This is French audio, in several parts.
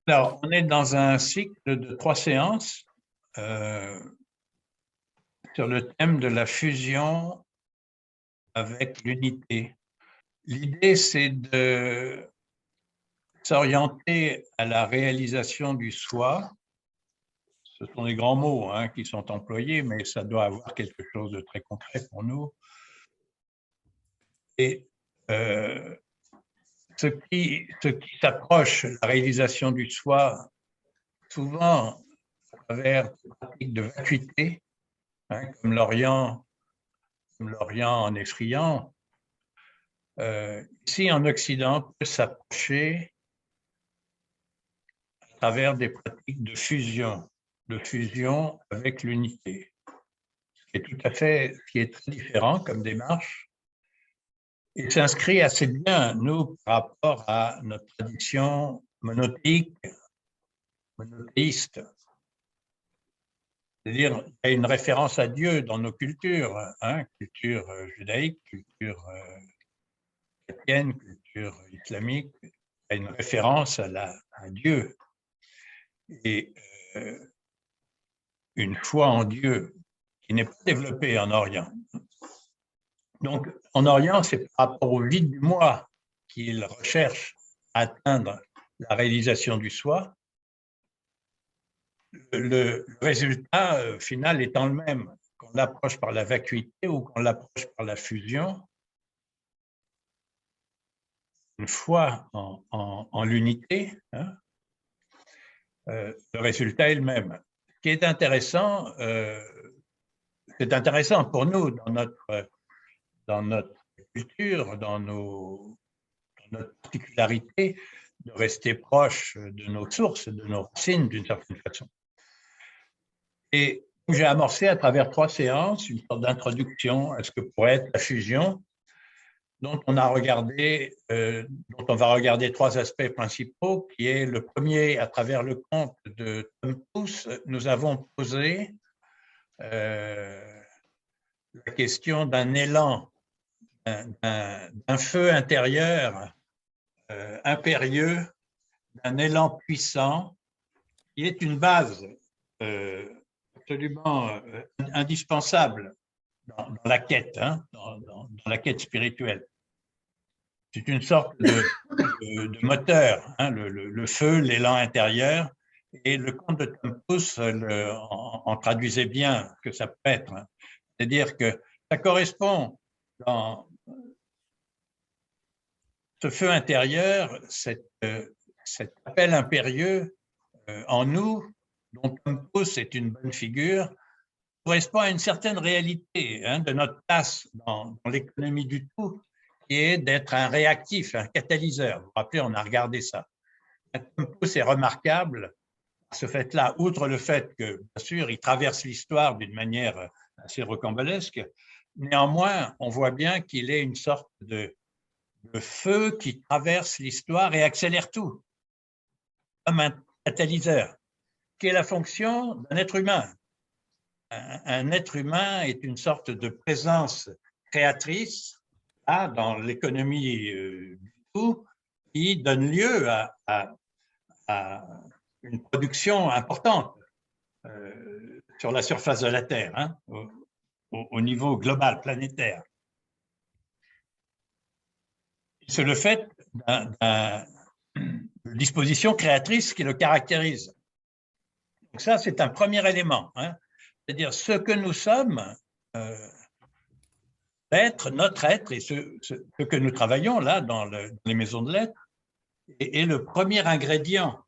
Alors, on est dans un cycle de 3 séances euh, sur le thème de la fusion avec l'unité. L'idée, c'est de s'orienter à la réalisation du soi. Ce sont des grands mots qui sont employés, mais ça doit avoir quelque chose de très concret pour nous. Et euh, ce qui s'approche de la réalisation du soi, souvent à travers des pratiques de vacuité, comme l'Orient en est friand, ici en Occident peut s'approcher à travers des pratiques de fusion avec l'unité, ce qui est très différent comme démarche, et s'inscrit assez bien, nous, par rapport à notre tradition monothéiste. C'est-à-dire, il y a une référence à Dieu dans nos cultures, culture judaïque, culture chrétienne, culture islamique, il y a une référence à Dieu. Et une foi en Dieu qui n'est pas développée en Orient. Donc, en Orient, c'est par rapport au vide du moi qu'il recherche à atteindre la réalisation du soi. Le résultat final étant le même, qu'on l'approche par la vacuité ou qu'on l'approche par la fusion, une foi en l'unité, le résultat est le même. Ce qui est intéressant, c'est intéressant pour nous dans notre culture, dans notre particularité, de rester proche de nos sources, de nos racines d'une certaine façon. Et j'ai amorcé à travers 3 séances une sorte d'introduction à ce que pourrait être la fusion, dont on va regarder 3 aspects principaux, qui est le premier, à travers le conte de Tom Pouce, nous avons posé la question d'un élan, d'un feu intérieur impérieux, d'un élan puissant, qui est une base absolument indispensable dans la quête, dans la quête spirituelle. C'est une sorte de moteur, le feu, l'élan intérieur, et le conte de Tom Pouce en traduisait bien ce que ça peut être. C'est-à-dire que ça correspond dans ce feu intérieur, cet appel impérieux en nous, dont Tom Pouce est une bonne figure, correspond à une certaine réalité de notre place dans l'économie du tout, qui est d'être un réactif, un catalyseur. Vous vous rappelez, on a regardé ça. Tom Pouce est remarquable par ce fait-là, outre le fait que, bien sûr, il traverse l'histoire d'une manière assez rocambolesque. Néanmoins, on voit bien qu'il est une sorte de feu qui traverse l'histoire et accélère tout, comme un catalyseur, qui est la fonction d'un être humain. Un être humain est une sorte de présence créatrice dans l'économie du tout, qui donne lieu à une production importante sur la surface de la Terre, au niveau global, planétaire. C'est le fait d'une disposition créatrice qui le caractérise. Donc ça, c'est un premier élément. C'est-à-dire ce que nous sommes, l'être, notre être, et ce que nous travaillons là dans les maisons de lettres, est le premier ingrédient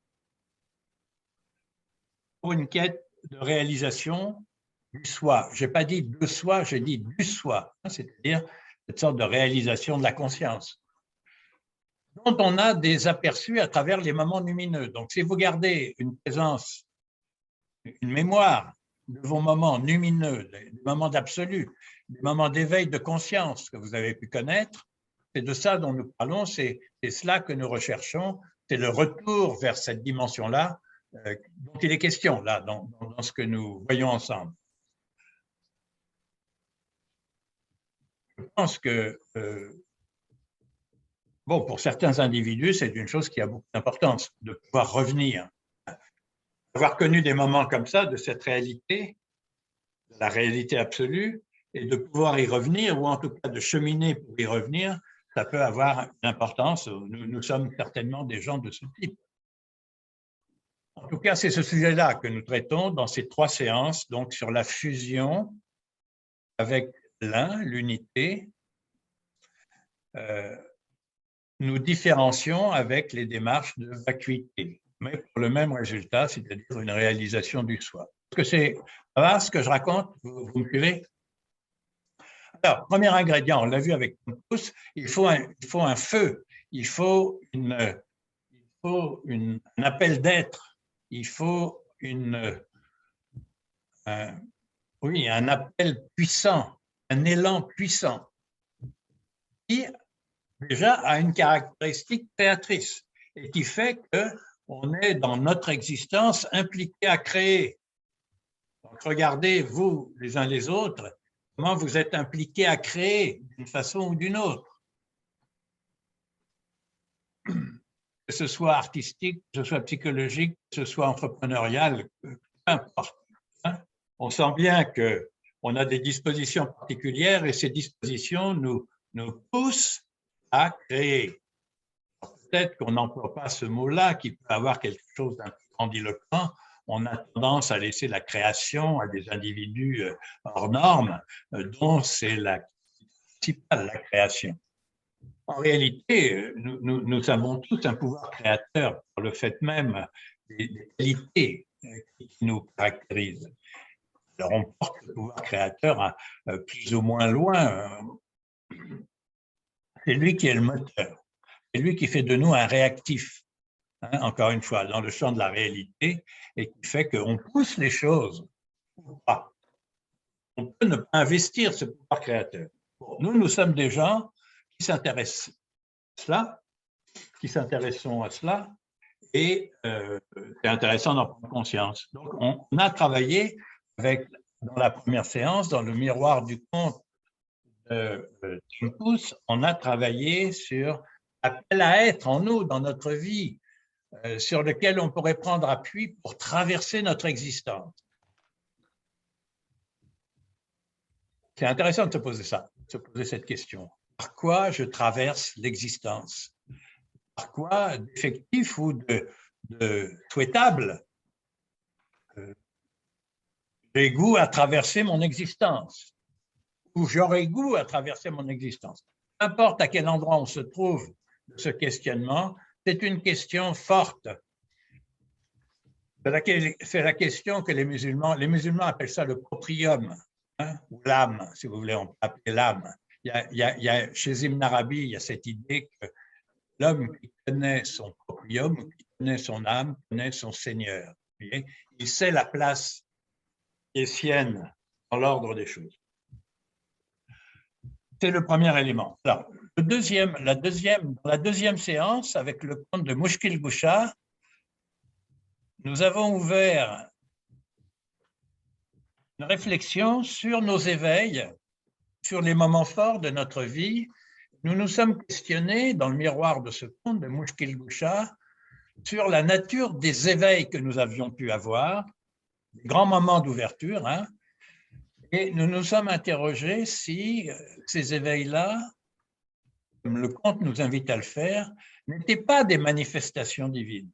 pour une quête de réalisation du soi. Je n'ai pas dit de soi, j'ai dit du soi, c'est-à-dire cette sorte de réalisation de la conscience, dont on a des aperçus à travers les moments lumineux. Donc, si vous gardez une présence, une mémoire de vos moments lumineux, des moments d'absolu, des moments d'éveil de conscience que vous avez pu connaître, c'est de ça dont nous parlons, c'est cela que nous recherchons, c'est le retour vers cette dimension-là dont il est question là, dans ce que nous voyons ensemble. Je pense que bon, pour certains individus, c'est une chose qui a beaucoup d'importance, de pouvoir revenir. Avoir connu des moments comme ça, de cette réalité, de la réalité absolue, et de pouvoir y revenir, ou en tout cas de cheminer pour y revenir, ça peut avoir une importance. Nous sommes certainement des gens de ce type. En tout cas, c'est ce sujet-là que nous traitons dans ces 3 séances, donc sur la fusion avec l'un, l'unité. Nous différencions avec les démarches de vacuité, mais pour le même résultat, c'est-à-dire une réalisation du soi. Est-ce que c'est ce que je raconte? Vous me suivez? Alors, premier ingrédient, on l'a vu avec tous, il faut un feu, il faut un appel d'être, il faut un appel puissant, un élan puissant, qui déjà a une caractéristique créatrice et qui fait qu'on est dans notre existence impliqué à créer. Donc, regardez, vous, les uns les autres, comment vous êtes impliqués à créer d'une façon ou d'une autre. Que ce soit artistique, que ce soit psychologique, que ce soit entrepreneurial, peu importe. On sent bien qu'on a des dispositions particulières et ces dispositions nous poussent à créer. Peut-être qu'on n'emploie pas ce mot-là qui peut avoir quelque chose d'un peu grandiloquent. On a tendance à laisser la création à des individus hors normes, dont c'est la principale, la création. En réalité, nous avons tous un pouvoir créateur par le fait même des qualités qui nous caractérisent. Alors, on porte le pouvoir créateur à plus ou moins loin. C'est lui qui est le moteur. C'est lui qui fait de nous un réactif, hein, encore une fois, dans le champ de la réalité, et qui fait qu'on pousse les choses ou pas. On peut ne pas investir ce pouvoir créateur. Bon, nous sommes des gens qui s'intéressent à cela, qui s'intéressons à cela, et c'est intéressant d'en prendre conscience. Donc, on a travaillé dans la première séance, dans le miroir du conte de Tim Pouce, on a travaillé sur l'appel à être en nous, dans notre vie, sur lequel on pourrait prendre appui pour traverser notre existence. C'est intéressant de se poser ça, de se poser cette question. Par quoi je traverse l'existence? Par quoi d'effectif ou de souhaitable j'ai goût à traverser mon existence? Ou j'aurais goût à traverser mon existence? Peu importe à quel endroit on se trouve de ce questionnement, c'est une question forte. C'est la question que les musulmans appellent ça le proprium, hein, ou l'âme, si vous voulez, on peut appeler l'âme. Chez Ibn Arabi, il y a cette idée que l'homme qui connaît son proprium, qui connaît son âme, connaît son Seigneur. Il sait la place qui est sienne dans l'ordre des choses. C'est le premier élément. Alors, dans la deuxième séance, avec le conte de Mushkil Gusha, nous avons ouvert une réflexion sur nos éveils, sur les moments forts de notre vie. Nous nous sommes questionnés, dans le miroir de ce conte de Mushkil Gusha, sur la nature des éveils que nous avions pu avoir, des grands moments d'ouverture, hein, et nous nous sommes interrogés si ces éveils-là, comme le conte nous invite à le faire, n'étaient pas des manifestations divines.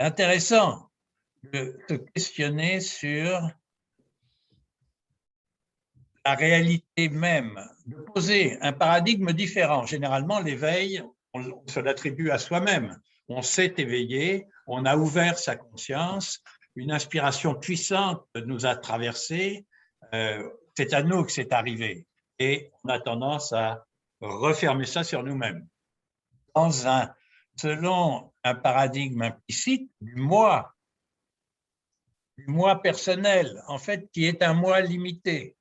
Intéressant de se questionner sur la réalité même, de poser un paradigme différent. Généralement, l'éveil, on se l'attribue à soi-même. On s'est éveillé, on a ouvert sa conscience, une inspiration puissante nous a traversé, c'est à nous que c'est arrivé. Et on a tendance à refermer ça sur nous-mêmes. Selon un paradigme implicite du moi personnel, en fait, qui est un moi limité.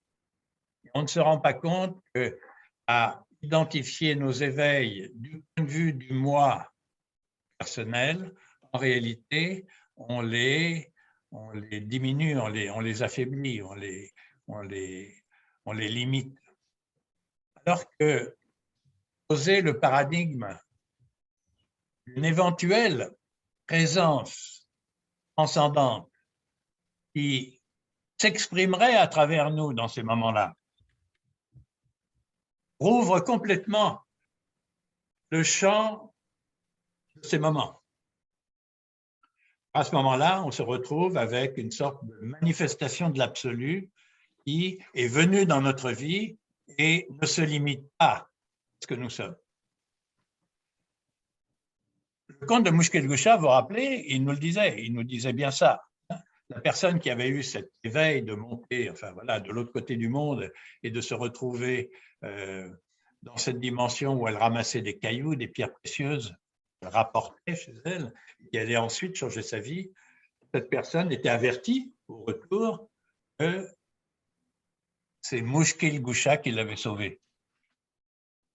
On ne se rend pas compte qu'à identifier nos éveils du point de vue du moi personnel, en réalité, on les diminue, on les affaiblit, on les limite. Alors que poser le paradigme d'une éventuelle présence transcendante qui s'exprimerait à travers nous dans ces moments-là, rouvre complètement le champ de ces moments. À ce moment-là, on se retrouve avec une sorte de manifestation de l'absolu qui est venue dans notre vie et ne se limite pas à ce que nous sommes. Le comte de Mushkil-Gusha, vous vous rappelez, il nous disait bien ça. La personne qui avait eu cet éveil de monter, enfin voilà, de l'autre côté du monde et de se retrouver dans cette dimension où elle ramassait des cailloux, des pierres précieuses, elle rapportait chez elle, et allait ensuite changer sa vie. Cette personne était avertie au retour que c'est Mushkil-Gusha qui l'avait sauvée.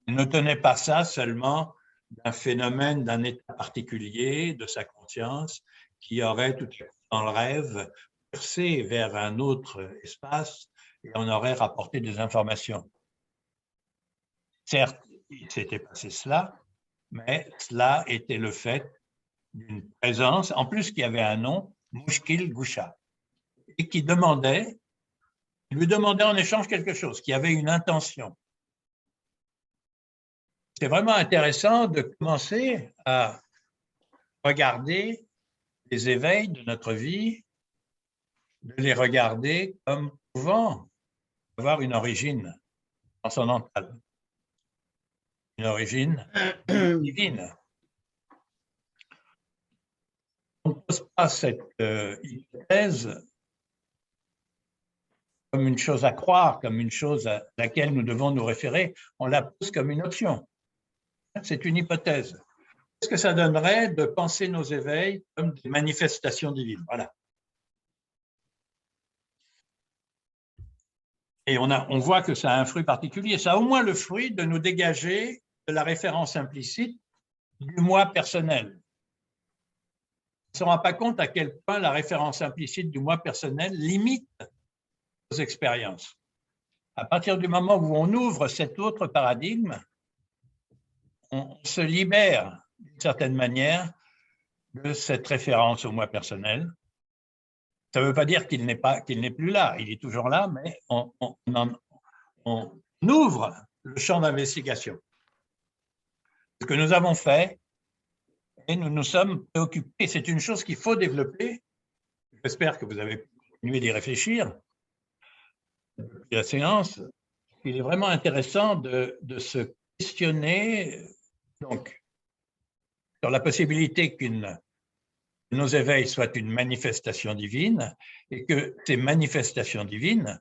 Il ne tenait pas ça seulement d'un phénomène, d'un état particulier de sa conscience qui aurait tout dans le rêve percé vers un autre espace et on aurait rapporté des informations. Certes, il s'était passé cela, mais cela était le fait d'une présence, en plus qui avait un nom, Mushkil-Gusha, et qui lui demandait en échange quelque chose, qui avait une intention. C'est vraiment intéressant de commencer à regarder les éveils de notre vie, de les regarder comme pouvant avoir une origine transcendantale, une origine divine. On ne pose pas cette hypothèse comme une chose à croire, comme une chose à laquelle nous devons nous référer, on la pose comme une option. C'est une hypothèse. Qu'est-ce que ça donnerait de penser nos éveils comme des manifestations divines? Voilà. Et on voit que ça a un fruit particulier. Ça a au moins le fruit de nous dégager de la référence implicite du moi personnel. On ne se rend pas compte à quel point la référence implicite du moi personnel limite nos expériences. À partir du moment où on ouvre cet autre paradigme, on se libère d'une certaine manière de cette référence au moi personnel. Ça ne veut pas dire qu'il n'est plus là, il est toujours là, mais on ouvre le champ d'investigation. Ce que nous avons fait, et nous nous sommes préoccupés, c'est une chose qu'il faut développer. J'espère que vous avez continué d'y réfléchir depuis la séance. Il est vraiment intéressant de se questionner donc, sur la possibilité que nos éveils soient une manifestation divine et que ces manifestations divines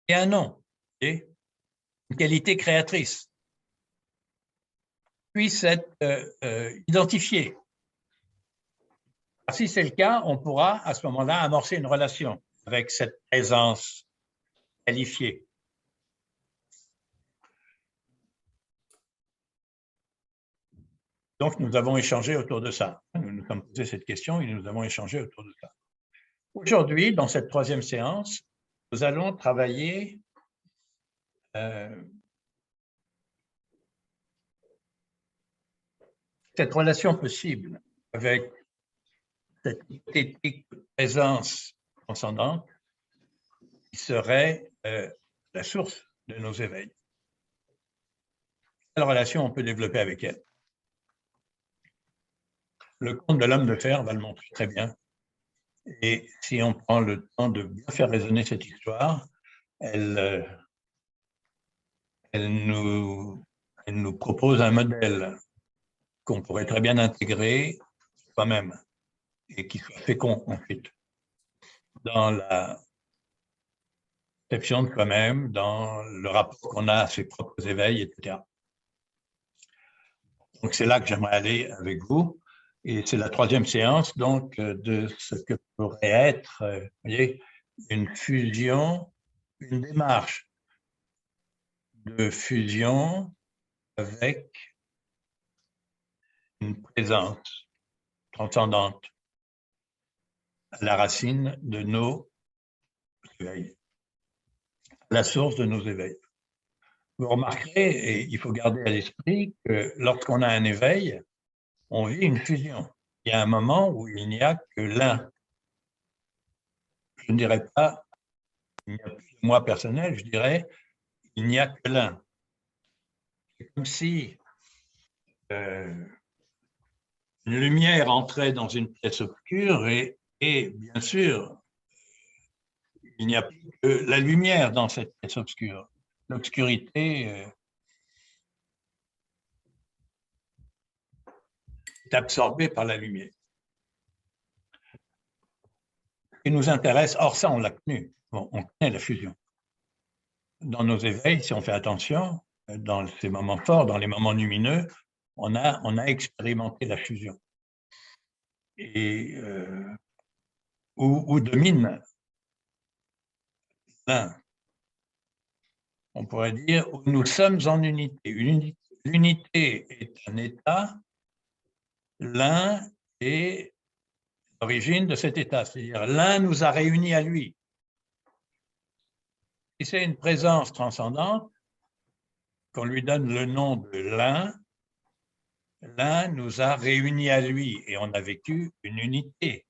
aient un nom, et une qualité créatrice, puisse être identifiée. Si c'est le cas, on pourra à ce moment-là amorcer une relation avec cette présence qualifiée. Donc, nous avons échangé autour de ça. Nous nous sommes posé cette question et nous avons échangé autour de ça. Aujourd'hui, dans cette troisième séance, nous allons travailler cette relation possible avec cette hypothétique présence transcendante qui serait la source de nos éveils. Quelle relation on peut développer avec elle? Le conte de l'homme de fer va le montrer très bien. Et si on prend le temps de bien faire résonner cette histoire, elle nous propose un modèle qu'on pourrait très bien intégrer soi-même et qui soit fécond ensuite dans la perception de soi-même, dans le rapport qu'on a à ses propres éveils, etc. Donc c'est là que j'aimerais aller avec vous. Et c'est la troisième séance donc de ce que pourrait être vous voyez, une fusion, une démarche de fusion avec une présence transcendante à la racine de nos éveils, à la source de nos éveils. vous remarquerez, et il faut garder à l'esprit que lorsqu'on a un éveil, on vit une fusion. Il y a un moment où il n'y a que l'un. Je ne dirais pas, il n'y a plus de moi personnel, je dirais, il n'y a que l'un. C'est comme si une lumière entrait dans une pièce obscure et bien sûr, il n'y a plus que la lumière dans cette pièce obscure. L'obscurité est absorbée par la lumière. Ce qui nous intéresse, or ça on l'a connu, on connaît la fusion. Dans nos éveils, si on fait attention, dans ces moments forts, dans les moments lumineux, on a expérimenté la fusion. Et où domine l'un. On pourrait dire où nous sommes en unité. L'unité est un état, l'un est l'origine de cet état, c'est-à-dire l'un nous a réunis à lui. Si c'est une présence transcendante, qu'on lui donne le nom de l'un, l'un nous a réunis à lui et on a vécu une unité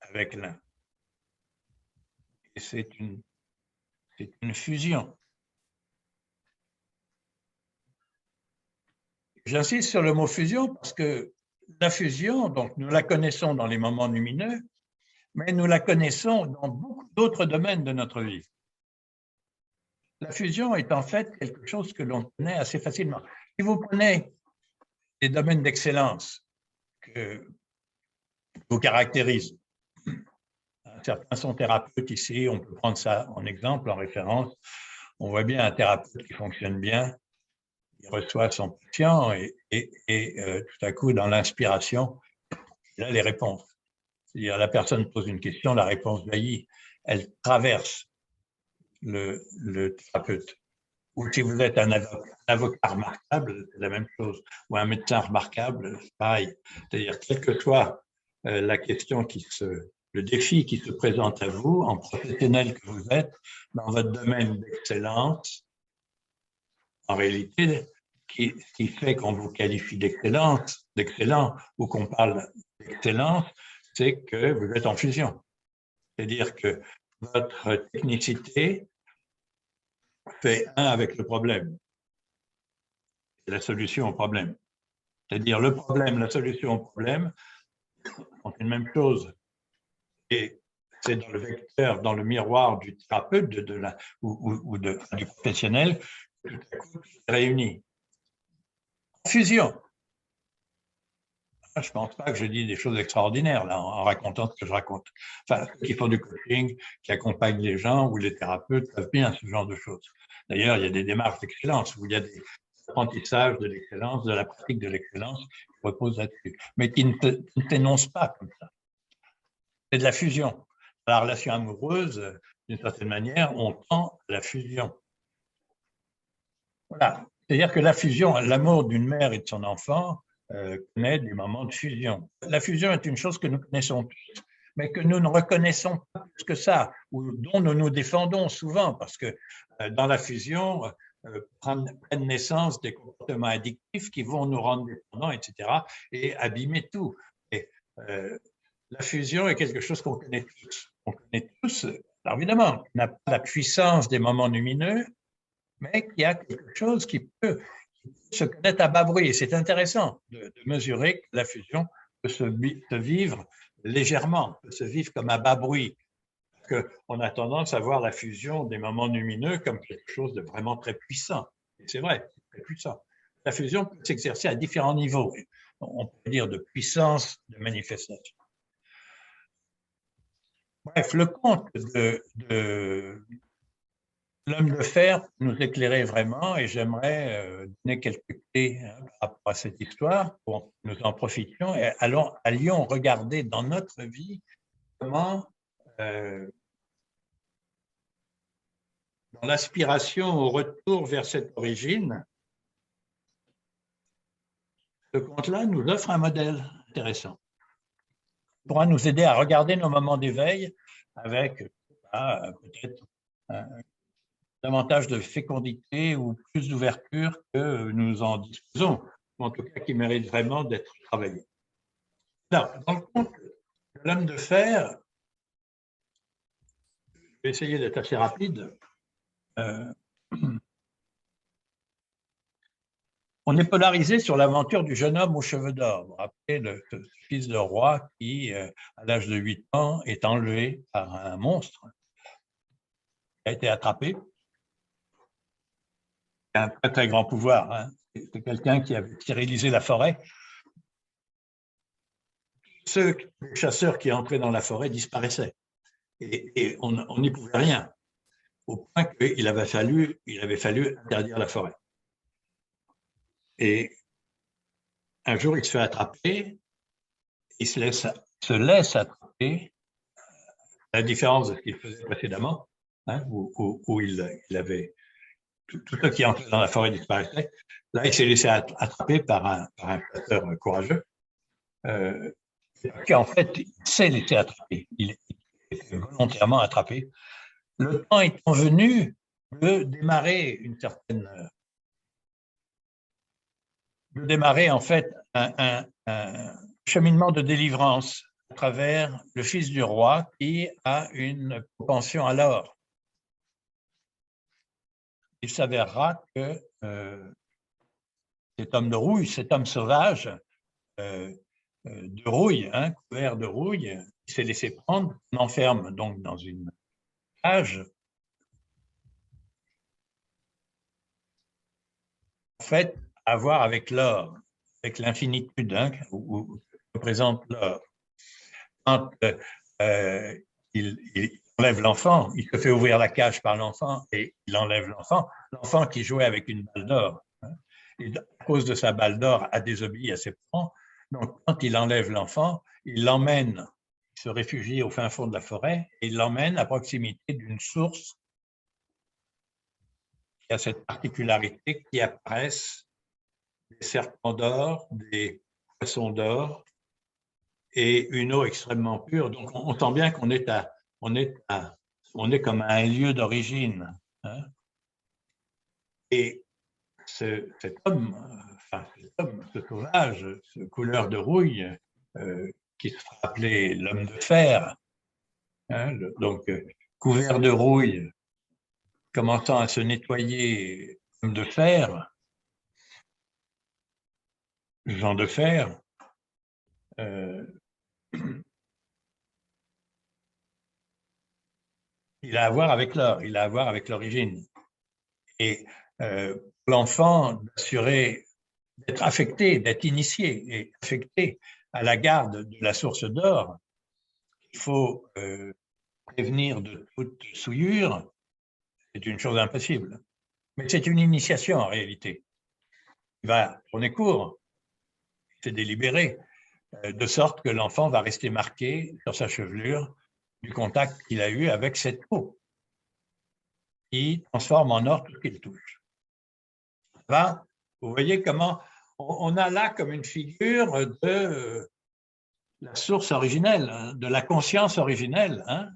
avec l'un. Et c'est une fusion. J'insiste sur le mot fusion parce que la fusion, donc nous la connaissons dans les moments lumineux, mais nous la connaissons dans beaucoup d'autres domaines de notre vie. La fusion est en fait quelque chose que l'on connaît assez facilement. Si vous prenez les domaines d'excellence que vous caractérisent, certains sont thérapeutes ici, on peut prendre ça en exemple, en référence. On voit bien un thérapeute qui fonctionne bien, il reçoit son patient et tout à coup, dans l'inspiration, il a les réponses. C'est-à-dire la personne pose une question, la réponse jaillit, elle traverse le thérapeute. Ou si vous êtes un avocat remarquable, c'est la même chose. Ou un médecin remarquable, c'est pareil. C'est-à-dire, quelle que soit la question le défi qui se présente à vous, en professionnel que vous êtes, dans votre domaine d'excellence, en réalité, ce qui fait qu'on vous qualifie d'excellent ou qu'on parle d'excellence, c'est que vous êtes en fusion. C'est-à-dire que votre technicité fait un avec le problème. C'est la solution au problème. C'est-à-dire le problème, la solution au problème, sont une même chose. Et c'est dans le vecteur, dans le miroir du thérapeute du professionnel que tout à coup c'est réuni. Fusion. Je ne pense pas que je dis des choses extraordinaires là, en racontant ce que je raconte. Enfin, ceux qui font du coaching, qui accompagnent les gens ou les thérapeutes savent bien ce genre de choses. D'ailleurs, il y a des démarches d'excellence où il y a des apprentissages de l'excellence, de la pratique de l'excellence qui reposent là-dessus, mais qui ne t'énoncent pas comme ça. C'est de la fusion. La relation amoureuse, d'une certaine manière, on tend à la fusion. Voilà. C'est-à-dire que la fusion, l'amour d'une mère et de son enfant, connaît des moments de fusion. La fusion est une chose que nous connaissons tous, mais que nous ne reconnaissons pas plus que ça, ou dont nous nous défendons souvent, parce que dans la fusion prennent naissance des comportements addictifs qui vont nous rendre dépendants, etc., et abîmer tout. Et, la fusion est quelque chose qu'on connaît tous. On connaît tous, alors évidemment, on n'a pas la puissance des moments lumineux, mais qu'il y a quelque chose qui peut se connaître à bas bruit. Et c'est intéressant de mesurer que la fusion peut se vivre légèrement, peut se vivre comme à bas bruit. Parce qu'on a tendance à voir la fusion des moments lumineux comme quelque chose de vraiment très puissant. Et c'est vrai, c'est très puissant. La fusion peut s'exercer à différents niveaux. On peut dire de puissance, de manifestation. Bref, le conte de l'homme de fer nous éclairait vraiment et j'aimerais donner quelques clés par rapport à cette histoire pour que nous en profitions et allions regarder dans notre vie comment, dans l'aspiration au retour vers cette origine, ce conte-là nous offre un modèle intéressant. Il pourra nous aider à regarder nos moments d'éveil avec peut-être davantage de fécondité ou plus d'ouverture que nous en disposons, ou en tout cas qui mérite vraiment d'être travaillé. Alors, dans le conte de l'homme de fer, je vais essayer d'être assez rapide. On est polarisé sur l'aventure du jeune homme aux cheveux d'or. Vous vous rappelez, le fils de roi qui, à l'âge de 8 ans, est enlevé par un monstre, qui a été attrapé. Il a un très, très grand pouvoir. Hein. C'est quelqu'un qui avait stérilisé la forêt. Ceux chasseurs qui entraient dans la forêt disparaissaient. Et on n'y pouvait rien, au point qu'il avait fallu interdire la forêt. Et un jour, il se fait attraper, il se laisse attraper, à la différence de ce qu'il faisait précédemment, hein, où il avait tout ce qui entrait dans la forêt disparaissait. Là, il s'est laissé attraper par un chasseur courageux, qui en fait, il s'est laissé attraper. Il est volontairement attrapé. Le temps étant venu de démarrer en fait un cheminement de délivrance à travers le fils du roi qui a une propension à l'or. Il s'avérera que cet homme de rouille, cet homme sauvage, de rouille, hein, couvert de rouille, il s'est laissé prendre, on enferme donc dans une cage. En fait, à voir avec l'or, avec l'infinitude, hein, où représente l'or. Quand il enlève l'enfant, il se fait ouvrir la cage par l'enfant et il enlève l'enfant qui jouait avec une balle d'or. Hein, et à cause de sa balle d'or, a désobéi à ses parents. Donc, quand il enlève l'enfant, il l'emmène, il se réfugie au fin fond de la forêt et il l'emmène à proximité d'une source qui a cette particularité qui apparaissent des serpents d'or, des poissons d'or et une eau extrêmement pure. Donc, on sent bien qu'on est comme à un lieu d'origine. Hein. Et cet homme, ce sauvage, ce couleur de rouille, qui se fera appeler l'homme de fer, hein, donc couvert de rouille, commençant à se nettoyer l'homme de fer, Jean de Fer, il a à voir avec l'or, il a à voir avec l'origine. Et l'enfant d'être affecté, d'être initié et affecté à la garde de la source d'or, il faut prévenir de toute souillure, c'est une chose impossible. Mais c'est une initiation en réalité. Il va tourner court, c'est délibéré, de sorte que l'enfant va rester marqué sur sa chevelure du contact qu'il a eu avec cette eau qui transforme en or tout ce qu'il touche. Là, vous voyez comment on a là comme une figure de la source originelle, hein, de la conscience originelle, hein,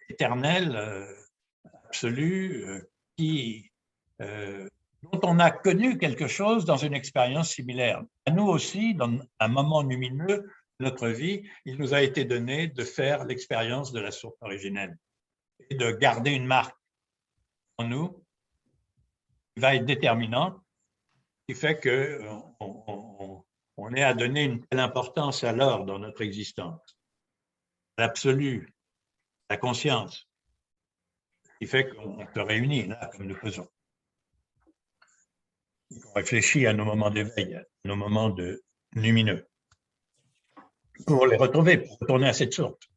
éternelle, absolue, dont on a connu quelque chose dans une expérience similaire. À nous aussi, dans un moment lumineux de notre vie, il nous a été donné de faire l'expérience de la source originelle et de garder une marque en nous qui va être déterminante, qui fait qu'on est à donner une telle importance à l'or dans notre existence, à l'absolu, à la conscience, qui fait qu'on se réunit là comme nous faisons. On réfléchit à nos moments d'éveil, à nos moments de lumineux, pour les retrouver, pour retourner à cette source.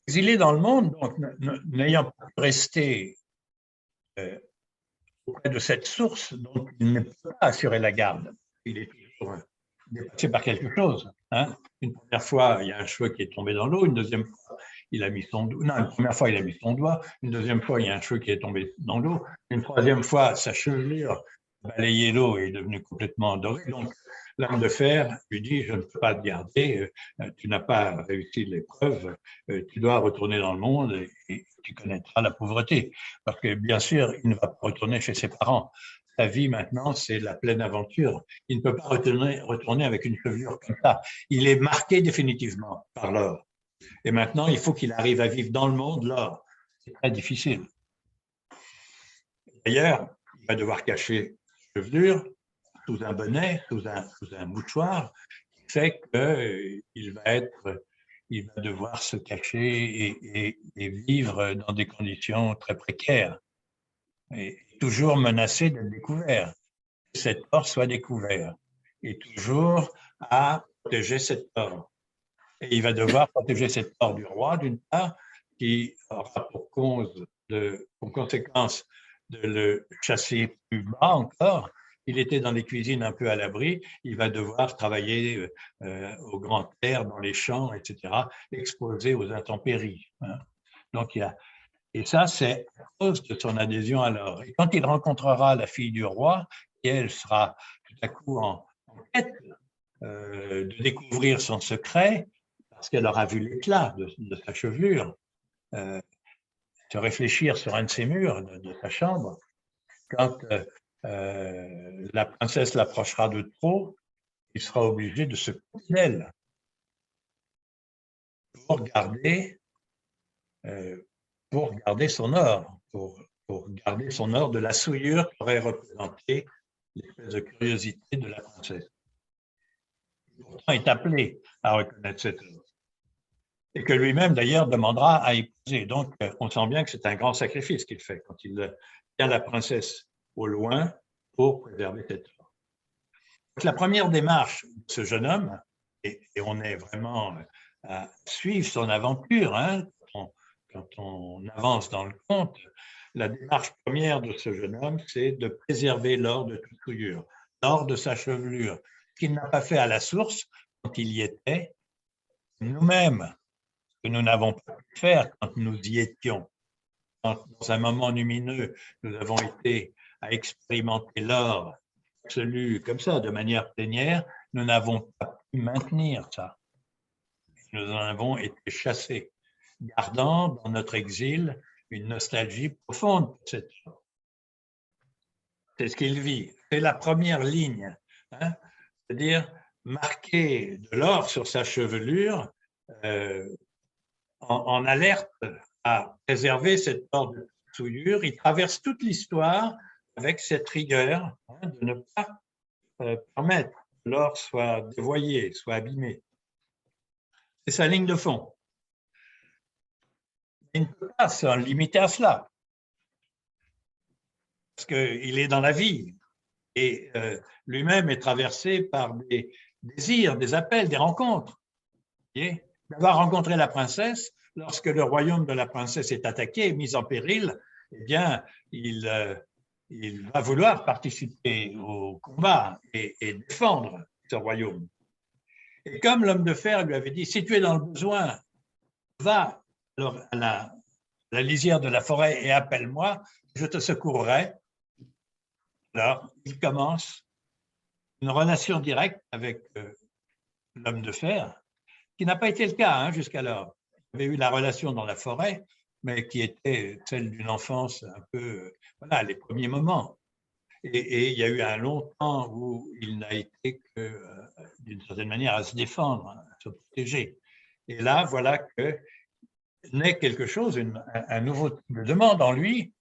Exilé dans le monde, donc n'ayant pas pu rester auprès de cette source dont il ne peut pas assurer la garde. Il est toujours dépassé par quelque chose. Hein. Une première fois, il y a un cheveu qui est tombé dans l'eau. Une deuxième fois, il a mis son doigt. Non, une première fois, il a mis son doigt. Une deuxième fois, il y a un cheveu qui est tombé dans l'eau. Une troisième fois, sa chevelure balayait l'eau et est devenue complètement dorée. Donc, l'homme de fer lui dit, je ne peux pas te garder, tu n'as pas réussi l'épreuve, tu dois retourner dans le monde et tu connaîtras la pauvreté. Parce que bien sûr, il ne va pas retourner chez ses parents. Sa vie maintenant, c'est la pleine aventure. Il ne peut pas retourner avec une chevelure comme ça. Il est marqué définitivement par l'or. Et maintenant, il faut qu'il arrive à vivre dans le monde l'or. C'est très difficile. D'ailleurs, il va devoir cacher sa chevelure sous un bonnet, sous un mouchoir, qui fait qu'il il va devoir se cacher et vivre dans des conditions très précaires et toujours menacé d'être découvert, que cet or soit découvert et toujours à protéger cet or. Et il va devoir protéger cet or du roi, d'une part, qui aura pour conséquence de le chasser plus bas encore. Il était dans les cuisines un peu à l'abri, il va devoir travailler au grand air, dans les champs, etc., exposé aux intempéries. Hein. Donc, et ça, c'est à cause de son adhésion à l'or. Et quand il rencontrera la fille du roi, et elle sera tout à coup en quête de découvrir son secret, parce qu'elle aura vu l'éclat de sa chevelure, se réfléchir sur un de ses murs de sa chambre. Quand la princesse l'approchera de trop, il sera obligé de se couper d'elle pour garder, pour garder son or, pour garder son or de la souillure qu'aurait représenté l'espèce de curiosité de la princesse. Pourtant, il est appelé à reconnaître cet or. Et que lui-même, d'ailleurs, demandera à épouser. Donc, on sent bien que c'est un grand sacrifice qu'il fait quand il tient la princesse au loin pour préserver cet or. Donc, la première démarche de ce jeune homme, et on est vraiment à suivre son aventure, hein, quand on avance dans le conte, la démarche première de ce jeune homme, c'est de préserver l'or de toute souillure, l'or de sa chevelure, qu'il n'a pas fait à la source quand il y était, nous-mêmes, que nous n'avons pas pu faire quand nous y étions. Dans un moment lumineux, nous avons été à expérimenter l'or absolu comme ça, de manière plénière, nous n'avons pas pu maintenir ça. Nous en avons été chassés, gardant dans notre exil une nostalgie profonde pour cette chose. C'est ce qu'il vit. C'est la première ligne, hein, c'est-à-dire marquer de l'or sur sa chevelure, en alerte à préserver cette or de souillure. Il traverse toute l'histoire avec cette rigueur, hein, de ne pas permettre que l'or soit dévoyé, soit abîmé. C'est sa ligne de fond. Il ne peut pas se limiter à cela, parce qu'il est dans la vie et lui-même est traversé par des désirs, des appels, des rencontres. D'avoir rencontré la princesse, lorsque le royaume de la princesse est attaqué, mis en péril, eh bien, il va vouloir participer au combat et défendre ce royaume. Et comme l'homme de fer lui avait dit, si tu es dans le besoin, va alors à la lisière de la forêt et appelle-moi, je te secourrai. Alors, il commence une relation directe avec l'homme de fer, qui n'a pas été le cas, hein, jusqu'alors. Il avait eu la relation dans la forêt, mais qui était celle d'une enfance un peu, voilà, les premiers moments. Et il y a eu un long temps où il n'a été que, d'une certaine manière, à se défendre, à se protéger. Et là, voilà que naît quelque chose, un nouveau type de demande en lui.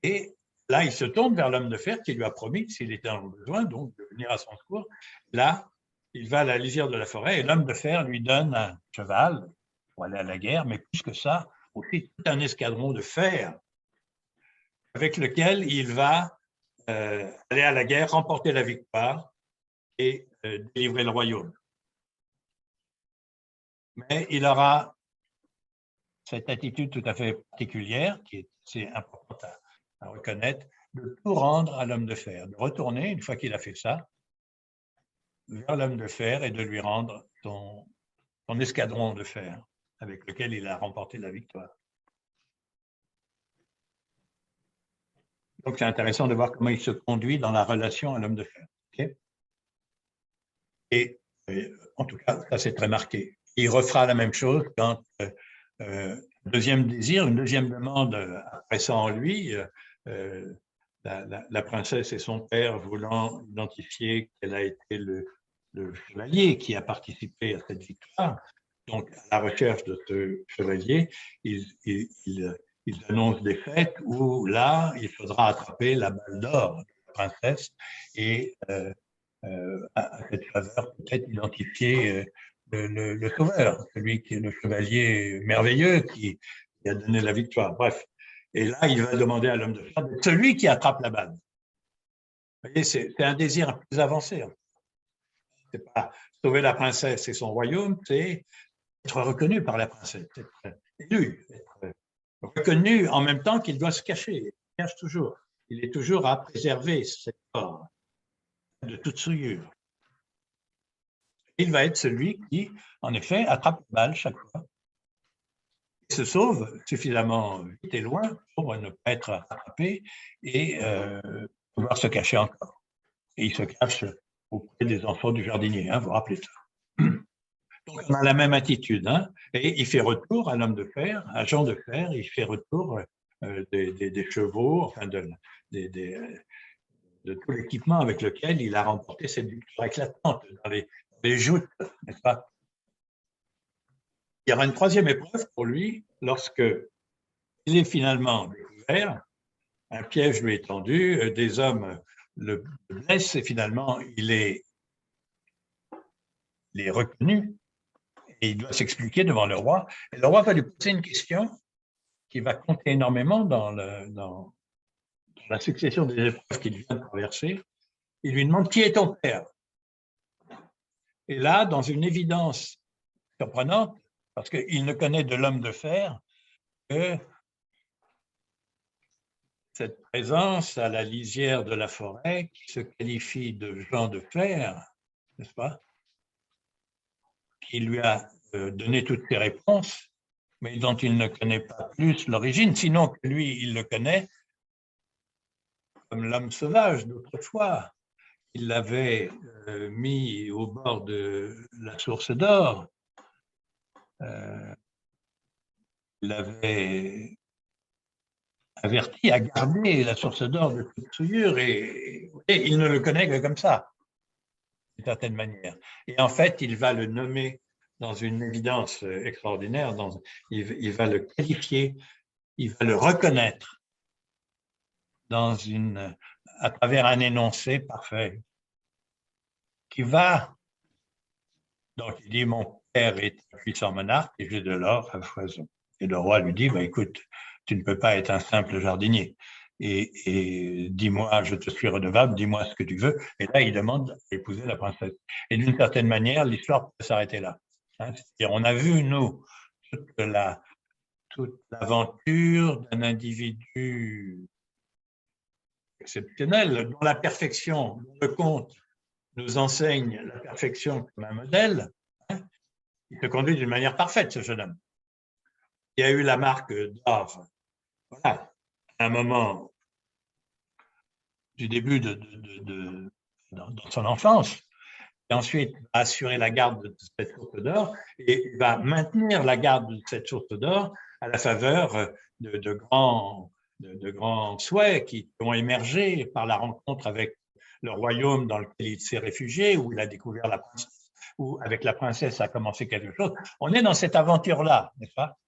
Et là, il se tourne vers l'homme de fer qui lui a promis, s'il était en besoin, donc de venir à son secours. Là, il va à la lisière de la forêt et l'homme de fer lui donne un cheval pour aller à la guerre, mais plus que ça, aussi tout un escadron de fer avec lequel il va aller à la guerre, remporter la victoire et délivrer le royaume. Mais il aura cette attitude tout à fait particulière, qui est assez importante à reconnaître, de tout rendre à l'homme de fer, de retourner, une fois qu'il a fait ça, vers l'homme de fer et de lui rendre son escadron de fer avec lequel il a remporté la victoire. Donc c'est intéressant de voir comment il se conduit dans la relation à l'homme de fer. Okay. Et en tout cas, ça c'est très marqué. Il refera la même chose quand deuxième désir, une deuxième demande pressant en lui, la princesse et son père voulant identifier quel a été le chevalier qui a participé à cette victoire. Donc, à la recherche de ce chevalier, ils annoncent des fêtes où là, il faudra attraper la balle d'or de la princesse et à cette faveur peut-être identifier le sauveur, celui qui est le chevalier merveilleux qui a donné la victoire. Bref. Et là, il va demander à l'homme de fer d'être celui qui attrape la balle. Vous voyez, c'est un désir plus avancé. C'est pas sauver la princesse et son royaume, c'est être reconnu par la princesse, être élu, être reconnu en même temps qu'il doit se cacher. Il se cache toujours. Il est toujours à préserver cet corps de toute souillure. Il va être celui qui, en effet, attrape la balle chaque fois. Il se sauve suffisamment vite et loin pour ne pas être attrapé et pouvoir se cacher encore. Et il se cache auprès des enfants du jardinier, vous vous rappelez ça. Donc on a la même attitude, et il fait retour à l'homme de fer, à Jean de Fer, il fait retour des chevaux, enfin de tout l'équipement avec lequel il a remporté cette victoire éclatante dans les joutes, n'est-ce pas? Il y aura une troisième épreuve pour lui lorsque il est finalement découvert, un piège lui est tendu, des hommes le blessent et finalement il est reconnu et il doit s'expliquer devant le roi. Et le roi va lui poser une question qui va compter énormément dans la succession des épreuves qu'il vient de traverser. Il lui demande qui est ton père. Et là, dans une évidence surprenante, parce qu'il ne connaît de l'homme de fer que cette présence à la lisière de la forêt qui se qualifie de Jean de Fer, n'est-ce pas, qui lui a donné toutes ses réponses, mais dont il ne connaît pas plus l'origine, sinon que lui, il le connaît comme l'homme sauvage d'autrefois. Il l'avait mis au bord de la source d'or. Il l'avait averti à garder la source d'or de toute souillure et il ne le connaît que comme ça, d'une certaine manière. Et en fait, il va le nommer dans une évidence extraordinaire, il va le qualifier, il va le reconnaître à travers un énoncé parfait qui va. Donc, il dit, mon père est un puissant monarque et j'ai de l'or à foison. Et le roi lui dit, écoute, tu ne peux pas être un simple jardinier. Et dis-moi, je te suis redevable, dis-moi ce que tu veux. Et là, il demande d'épouser la princesse. Et d'une certaine manière, l'histoire peut s'arrêter là. C'est-à-dire, on a vu, nous, toute l'aventure d'un individu exceptionnel, dont la perfection, dont le conte nous enseigne la perfection comme un modèle. Il se conduit d'une manière parfaite, ce jeune homme. Il y a eu la marque d'or, voilà, à un moment du début dans son enfance, et ensuite va assurer la garde de cette source d'or et va maintenir la garde de cette source d'or à la faveur de grands souhaits qui ont émergé par la rencontre avec le royaume dans lequel il s'est réfugié, où il a découvert la princesse, où avec la princesse a commencé quelque chose. On est dans cette aventure-là, n'est-ce pas?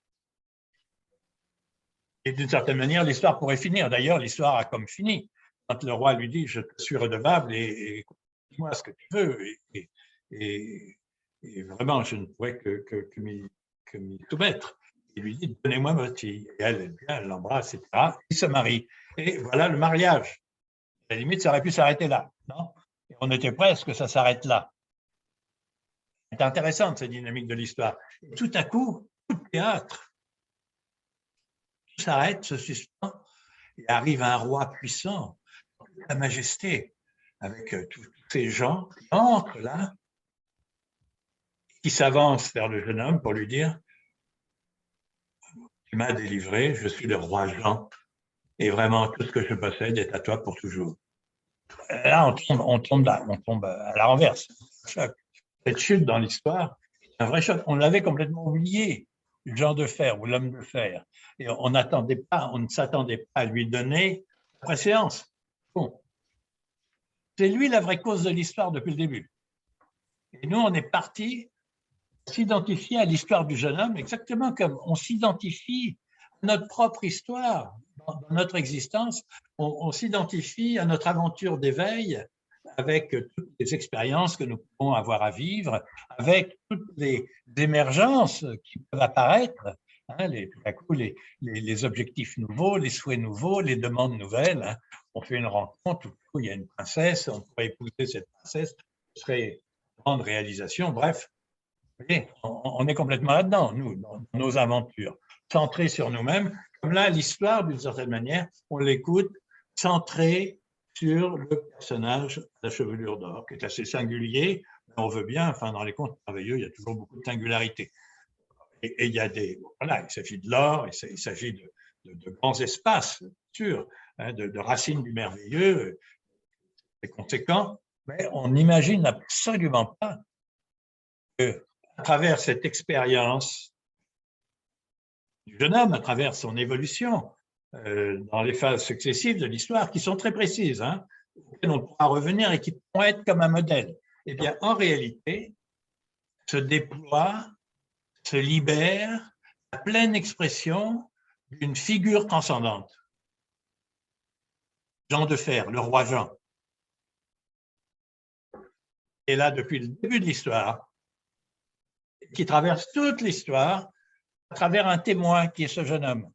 Et d'une certaine manière, l'histoire pourrait finir. D'ailleurs, l'histoire a comme fini. Quand le roi lui dit « je te suis redevable et dis-moi ce que tu veux », et vraiment, je ne pourrais que m'y soumettre. Il lui dit « donnez-moi votre fille ». Et elle l'embrasse, etc. Ils se marient. Et voilà le mariage. À la limite, ça aurait pu s'arrêter là, non? Et on était presque que ça s'arrête là. C'est intéressant, cette dynamique de l'histoire. Et tout à coup, tout le théâtre, tout s'arrête, se suspend, et arrive un roi puissant, la majesté, avec tous ces gens qui entrent là, qui s'avancent vers le jeune homme pour lui dire « Tu m'as délivré, je suis le roi Jean, et vraiment tout ce que je possède est à toi pour toujours. » Là, on tombe à la renverse. cette chute dans l'histoire, c'est un vrai choc. On l'avait complètement oublié, Jean de Fer ou l'homme de fer. Et on ne s'attendait pas à lui donner la préséance. Bon. C'est lui la vraie cause de l'histoire depuis le début. Et nous, on est parti s'identifier à l'histoire du jeune homme, exactement comme on s'identifie à notre propre histoire, dans notre existence, on s'identifie à notre aventure d'éveil avec toutes les expériences que nous pouvons avoir à vivre, avec toutes les émergences qui peuvent apparaître, hein, tout à coup les objectifs nouveaux, les souhaits nouveaux, les demandes nouvelles. Hein. On fait une rencontre, tout à coup il y a une princesse, on pourrait épouser cette princesse, ce serait une grande réalisation, bref. Vous voyez, on est complètement là-dedans, nous, dans nos aventures, centrés sur nous-mêmes. Comme là, l'histoire, d'une certaine manière, on l'écoute centrée sur le personnage de la chevelure d'or, qui est assez singulier. On veut bien, enfin, dans les contes merveilleux, il y a toujours beaucoup de singularités. Et il y a voilà, il s'agit de l'or, il s'agit de grands espaces, sûr, hein, de racines du merveilleux, c'est conséquent, mais on n'imagine absolument pas que à travers cette expérience du jeune homme, à travers son évolution dans les phases successives de l'histoire, qui sont très précises, hein, auxquelles on pourra revenir et qui pourront être comme un modèle, eh bien, en réalité, se déploie, se libère la pleine expression d'une figure transcendante. Jean de Fer, le roi Jean, est là depuis le début de l'histoire, qui traverse toute l'histoire à travers un témoin qui est ce jeune homme.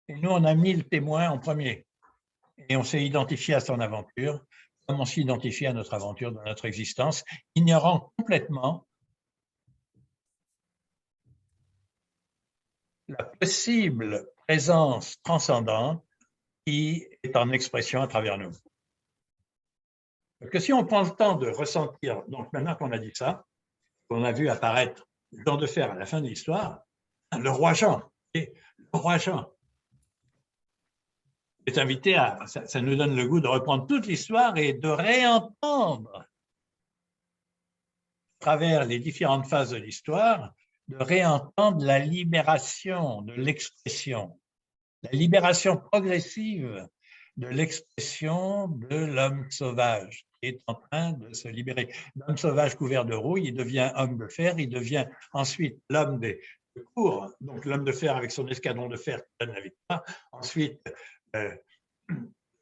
Et nous, on a mis le témoin en premier. Et on s'est identifié à son aventure, comme on s'identifie à notre aventure dans notre existence, ignorant complètement la possible présence transcendante qui est en expression à travers nous. Parce que si on prend le temps de ressentir, donc maintenant qu'on a dit ça, qu'on a vu apparaître Jean de Fer à la fin de l'histoire, le roi Jean, et le roi Jean est invité à, ça nous donne le goût de reprendre toute l'histoire et de réentendre à travers les différentes phases de l'histoire, de réentendre la libération de l'expression, la libération progressive de l'expression de l'homme sauvage qui est en train de se libérer. L'homme sauvage couvert de rouille, il devient homme de fer, il devient ensuite l'homme des cours, donc l'homme de fer avec son escadron de fer qui donne la victoire, ensuite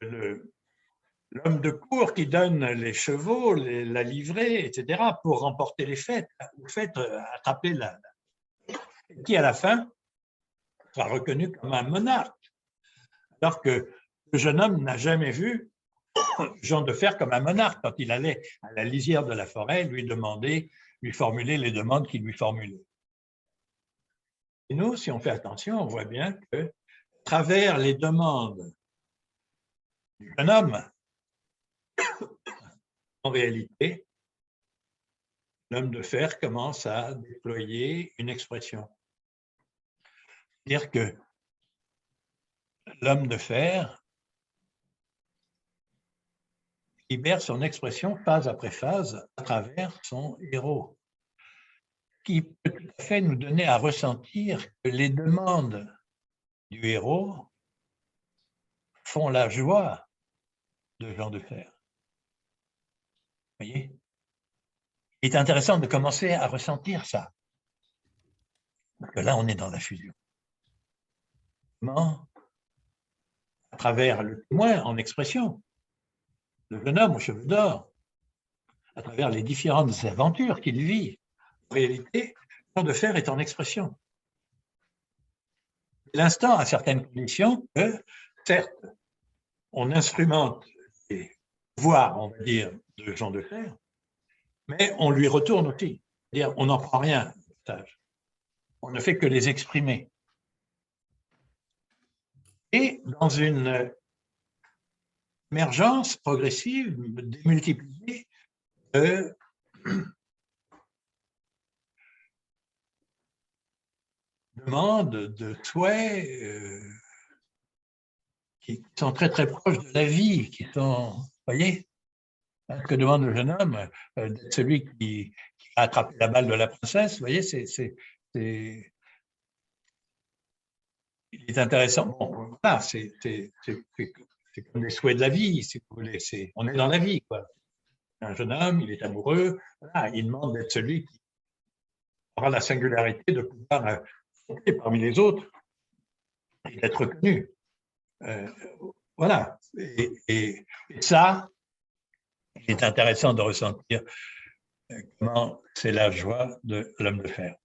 l'homme de cour qui donne les chevaux, la livrée, etc., pour remporter les fêtes, attraper qui à la fin sera reconnu comme un monarque, alors que le jeune homme n'a jamais vu Jean de Fer comme un monarque quand il allait à la lisière de la forêt lui formuler les demandes qu'il lui formulait. Et nous, si on fait attention, on voit bien que à travers les demandes du jeune homme, en réalité, l'homme de fer commence à déployer une expression. C'est-à-dire que l'homme de fer libère son expression phase après phase à travers son héros, qui peut tout à fait nous donner à ressentir que les demandes du héros font la joie de Jean de Fer. Vous voyez ? Il est intéressant de commencer à ressentir ça. Parce que là, on est dans la fusion. Comment ? À travers le témoin en expression, le jeune homme aux cheveux d'or, à travers les différentes aventures qu'il vit, en réalité, Jean de Fer est en expression. L'instant a certaines conditions que, certes, on instrumente les pouvoirs, on va dire, de Jean de Fer, mais on lui retourne aussi. C'est-à-dire, on n'en prend rien, on ne fait que les exprimer. Et dans une émergence progressive, démultipliée de demandes, de souhaits qui sont très très proches de la vie, qui sont, vous voyez, Ce que demande le jeune homme, d'être celui qui a attrapé la balle de la princesse, vous voyez, il est intéressant. Bon, voilà, c'est comme les souhaits de la vie, si vous voulez. On est dans la vie, quoi. Un jeune homme, il est amoureux, voilà, il demande d'être celui qui aura la singularité de pouvoir sauter parmi les autres et d'être reconnu. Voilà. Et ça, il est intéressant de ressentir comment c'est la joie de l'homme de fer.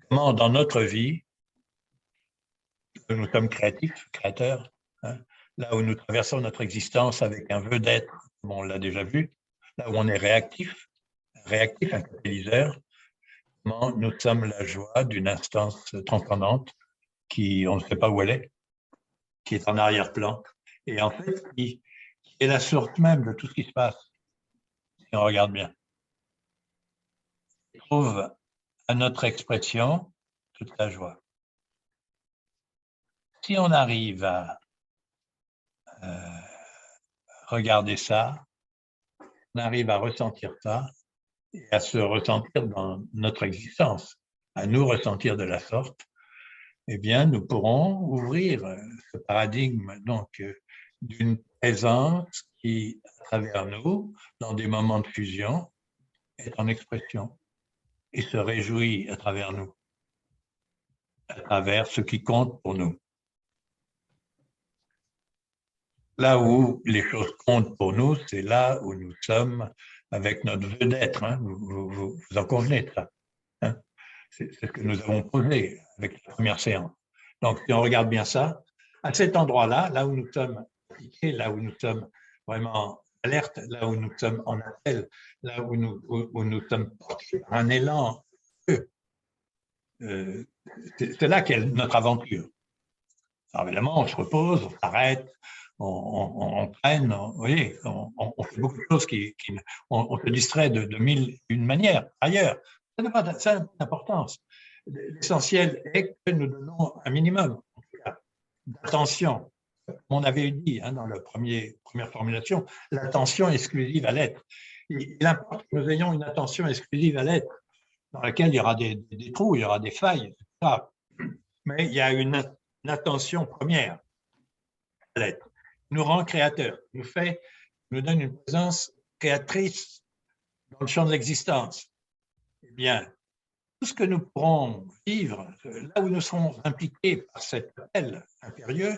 Comment dans notre vie, nous sommes créatifs, créateurs, hein, là où nous traversons notre existence avec un vœu d'être, comme on l'a déjà vu, là où on est réactif, un catalyseur, comment nous sommes la joie d'une instance transcendante qui, on ne sait pas où elle est, qui est en arrière-plan, et en fait, qui est la source même de tout ce qui se passe, si on regarde bien. On trouve à notre expression toute la joie. Si on arrive à regarder ça, on arrive à ressentir ça, et à se ressentir dans notre existence, à nous ressentir de la sorte, eh bien, nous pourrons ouvrir ce paradigme donc d'une présence qui, à travers nous, dans des moments de fusion, est en expression et se réjouit à travers nous, à travers ce qui compte pour nous. Là où les choses comptent pour nous, c'est là où nous sommes avec notre vœu d'être. Hein. Vous en convenez de ça. Hein. C'est ce que nous avons posé avec la première séance. Donc, si on regarde bien ça, à cet endroit-là, là où nous sommes appliqués, là où nous sommes vraiment alertes, là où nous sommes en appel, là où nous sommes portés par un élan, c'est là qu'est notre aventure. Alors évidemment, on se repose, on s'arrête, on traîne, vous voyez, on fait beaucoup de choses on se distrait de mille une manières ailleurs. Ça n'a pas d'importance. L'essentiel est que nous donnons un minimum d'attention. Comme on avait dit hein, dans la première formulation, l'attention exclusive à l'être. Il importe que nous ayons une attention exclusive à l'être, dans laquelle il y aura des trous, il y aura des failles, etc. Mais il y a une attention première à l'être. Il nous rend créateurs, nous donne une présence créatrice dans le champ de l'existence. Eh bien, tout ce que nous pourrons vivre, là où nous serons impliqués par cet appel impérieux,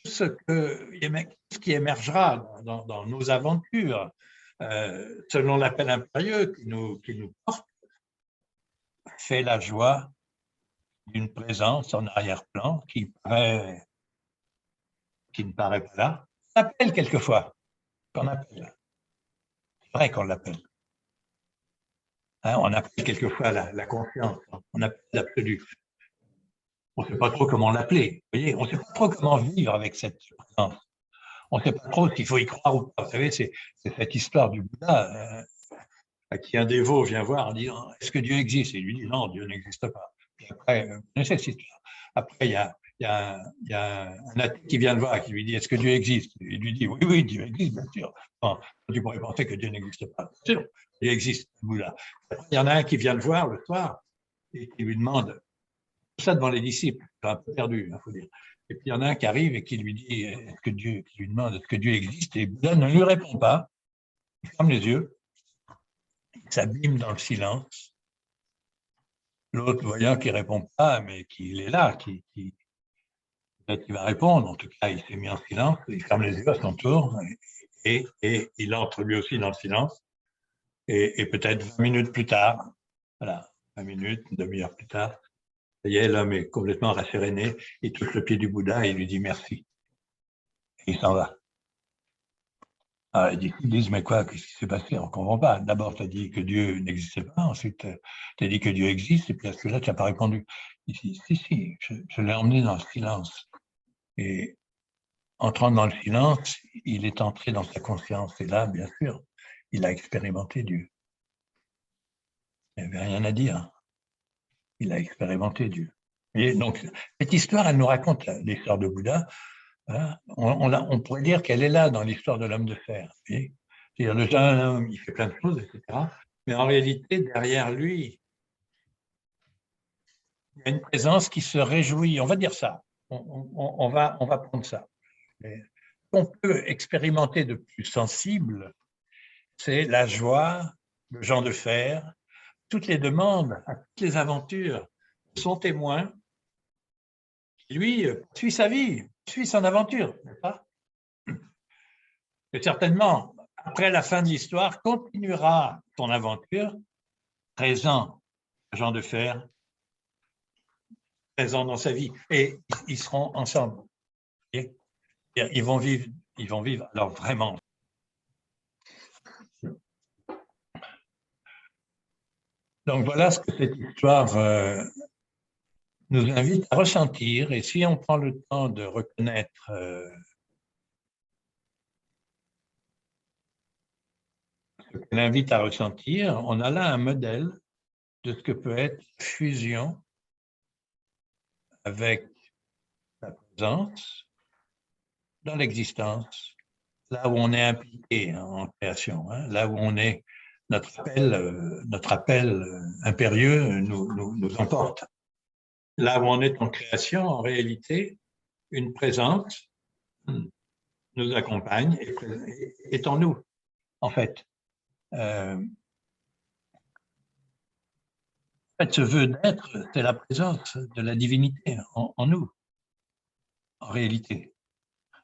tout ce qui émergera dans nos aventures, selon l'appel impérieux qui nous porte, fait la joie d'une présence en arrière-plan qui ne paraît pas là. On appelle quelquefois, qu'on appelle. C'est vrai qu'on l'appelle. Hein, on appelle quelquefois la confiance, on appelle l'absolu. On ne sait pas trop comment l'appeler, vous voyez, on ne sait pas trop comment vivre avec cette présence. On ne sait pas trop s'il faut y croire ou pas. Vous savez, c'est cette histoire du Bouddha à qui un dévot vient voir en disant « Est-ce que Dieu existe ?» Et il lui dit « Non, Dieu n'existe pas. » Puis après, vous connaissez cette histoire. Après, il y a un athée qui vient le voir et qui lui dit « Est-ce que Dieu existe ?» Il lui dit « Oui, oui, Dieu existe, bien sûr. » Bon, tu pourrais penser que Dieu n'existe pas. Bien sûr, Dieu existe, le Bouddha. Après, il y en a un qui vient le voir le soir et qui lui demande tout ça devant les disciples, c'est un peu perdu, il faut dire. Et puis il y en a un qui arrive et qui lui dit, qui lui demande est-ce que Dieu existe, et Bouddha ne lui répond pas, il ferme les yeux, il s'abîme dans le silence. L'autre, voyant qu'il ne répond pas, mais qu'il est là, peut-être qu'il va répondre, en tout cas il s'est mis en silence, il ferme les yeux à son tour, et il entre lui aussi dans le silence, et peut-être 20 minutes plus tard, voilà, 20 minutes, une demi-heure plus tard, ça y est, l'homme est complètement rasséréné, il touche le pied du Bouddha et il lui dit merci. Et il s'en va. Alors, ils disent, mais quoi, qu'est-ce qui s'est passé? On ne comprend pas. D'abord, tu as dit que Dieu n'existait pas, ensuite, tu as dit que Dieu existe, et puis à ce que là, tu n'as pas répondu. Ici, si, je l'ai emmené dans le silence. Et entrant dans le silence, il est entré dans sa conscience. Et là, bien sûr, il a expérimenté Dieu. Il n'y avait rien à dire. Il a expérimenté Dieu. Et donc, cette histoire, elle nous raconte l'histoire de Bouddha Voilà. On pourrait dire qu'elle est là dans l'histoire de l'homme de fer. C'est-à-dire le jeune homme, il fait plein de choses, etc. Mais en réalité, derrière lui, il y a une présence qui se réjouit. On va dire ça. On va prendre ça. Mais ce qu'on peut expérimenter de plus sensible, c'est la joie, le Jean de fer, toutes les demandes, toutes les aventures de son témoin, qui lui suit sa vie, suit son aventure, n'est-ce pas? Et certainement, après la fin de l'histoire, continuera son aventure, présent, Jean de fer, présent dans sa vie, et ils seront ensemble. Et ils vont vivre, alors vraiment. Donc voilà ce que cette histoire nous invite à ressentir, et si on prend le temps de reconnaître ce qu'elle invite à ressentir, on a là un modèle de ce que peut être fusion avec la présence dans l'existence, là où on est impliqué en création, là où on est, notre appel impérieux nous emporte. Là où on est en création, en réalité, une présence nous accompagne et est en nous, en fait. Ce vœu d'être, c'est la présence de la divinité en nous, en réalité.